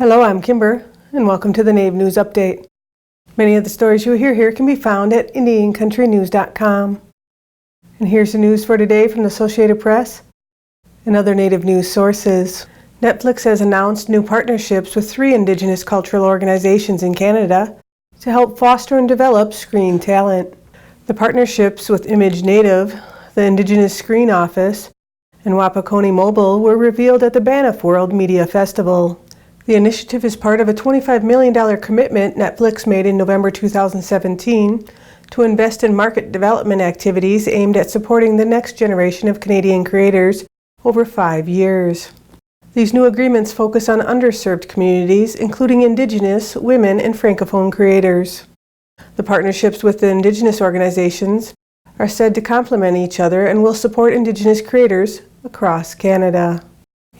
Hello, I'm Kimber, and welcome to the Native News Update. Many of the stories you'll hear here can be found at IndianCountryNews.com. And here's the news for today from the Associated Press and other Native news sources. Netflix has announced new partnerships with 3 Indigenous cultural organizations in Canada to help foster and develop screen talent. The partnerships with Image Native, the Indigenous Screen Office, and Wapakoni Mobile were revealed at the Banff World Media Festival. The initiative is part of a $25 million commitment Netflix made in November 2017 to invest in market development activities aimed at supporting the next generation of Canadian creators over 5 years. These new agreements focus on underserved communities, including Indigenous, women, and Francophone creators. The partnerships with the Indigenous organizations are said to complement each other and will support Indigenous creators across Canada.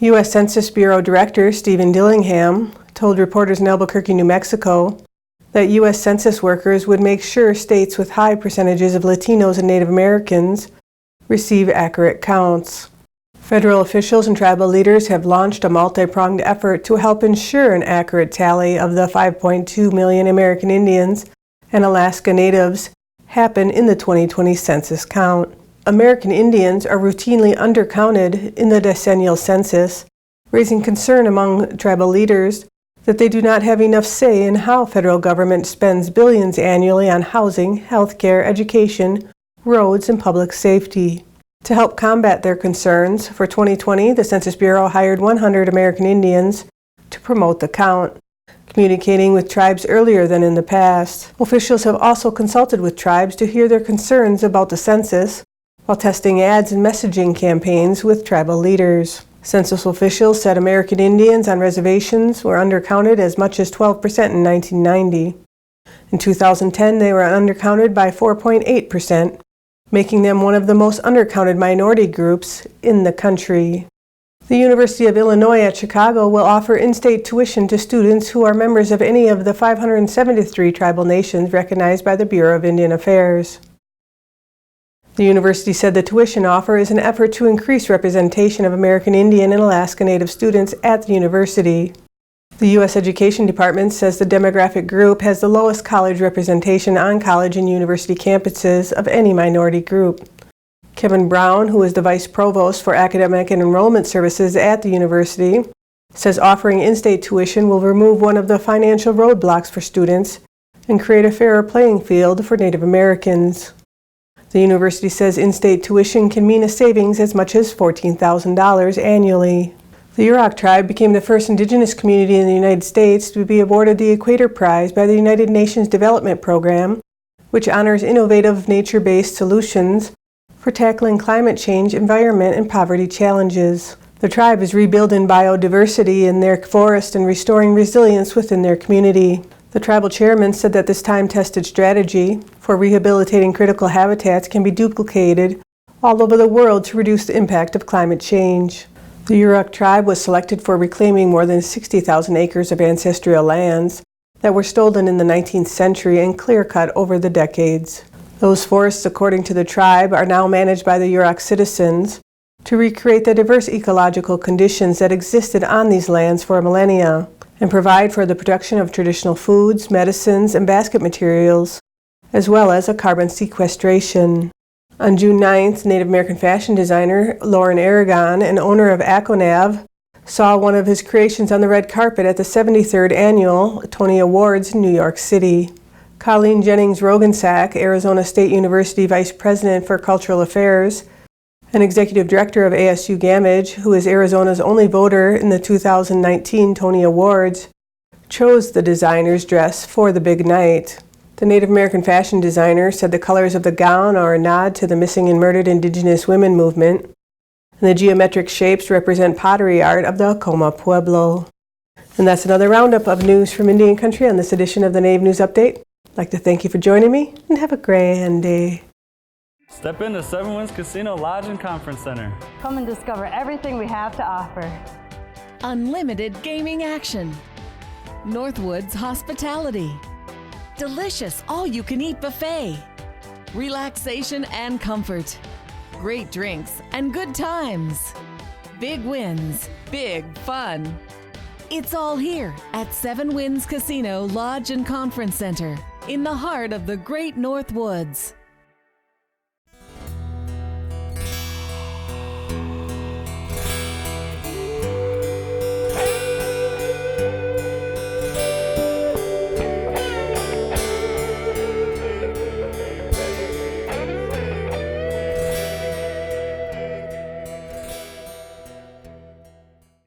U.S. Census Bureau Director Stephen Dillingham told reporters in Albuquerque, New Mexico, that U.S. Census workers would make sure states with high percentages of Latinos and Native Americans receive accurate counts. Federal officials and tribal leaders have launched a multi-pronged effort to help ensure an accurate tally of the 5.2 million American Indians and Alaska Natives happen in the 2020 census count. American Indians are routinely undercounted in the decennial census, raising concern among tribal leaders that they do not have enough say in how federal government spends billions annually on housing, healthcare, education, roads, and public safety. To help combat their concerns, for 2020, the Census Bureau hired 100 American Indians to promote the count, communicating with tribes earlier than in the past. Officials have also consulted with tribes to hear their concerns about the census, while testing ads and messaging campaigns with tribal leaders. Census officials said American Indians on reservations were undercounted as much as 12% in 1990. In 2010, they were undercounted by 4.8%, making them one of the most undercounted minority groups in the country. The University of Illinois at Chicago will offer in-state tuition to students who are members of any of the 573 tribal nations recognized by the Bureau of Indian Affairs. The university said the tuition offer is an effort to increase representation of American Indian and Alaska Native students at the university. The U.S. Education Department says the demographic group has the lowest college representation on college and university campuses of any minority group. Kevin Brown, who is the Vice Provost for Academic and Enrollment Services at the university, says offering in-state tuition will remove one of the financial roadblocks for students and create a fairer playing field for Native Americans. The university says in-state tuition can mean a savings as much as $14,000 annually. The Yurok Tribe became the first Indigenous community in the United States to be awarded the Equator Prize by the United Nations Development Program, which honors innovative nature-based solutions for tackling climate change, environment, and poverty challenges. The tribe is rebuilding biodiversity in their forest and restoring resilience within their community. The tribal chairman said that this time-tested strategy for rehabilitating critical habitats can be duplicated all over the world to reduce the impact of climate change. The Yurok Tribe was selected for reclaiming more than 60,000 acres of ancestral lands that were stolen in the 19th century and clear-cut over the decades. Those forests, according to the tribe, are now managed by the Yurok citizens to recreate the diverse ecological conditions that existed on these lands for millennia, and provide for the production of traditional foods, medicines, and basket materials, as well as a carbon sequestration. On June 9th, Native American fashion designer Lauren Aragon, and owner of Aconav, saw one of his creations on the red carpet at the 73rd Annual Tony Awards in New York City. Colleen Jennings Rogensack, Arizona State University Vice President for Cultural Affairs and Executive Director of ASU Gamage, who is Arizona's only voter in the 2019 Tony Awards, chose the designer's dress for the big night. The Native American fashion designer said the colors of the gown are a nod to the missing and murdered Indigenous women movement, and the geometric shapes represent pottery art of the Acoma Pueblo. And that's another roundup of news from Indian Country on this edition of the Native News Update. I'd like to thank you for joining me, and have a grand day. Step into Seven Winds Casino Lodge and Conference Center. Come and discover everything we have to offer. Unlimited gaming action. Northwoods hospitality. Delicious all-you-can-eat buffet. Relaxation and comfort. Great drinks and good times. Big wins, big fun. It's all here at Seven Winds Casino Lodge and Conference Center in the heart of the Great North Woods.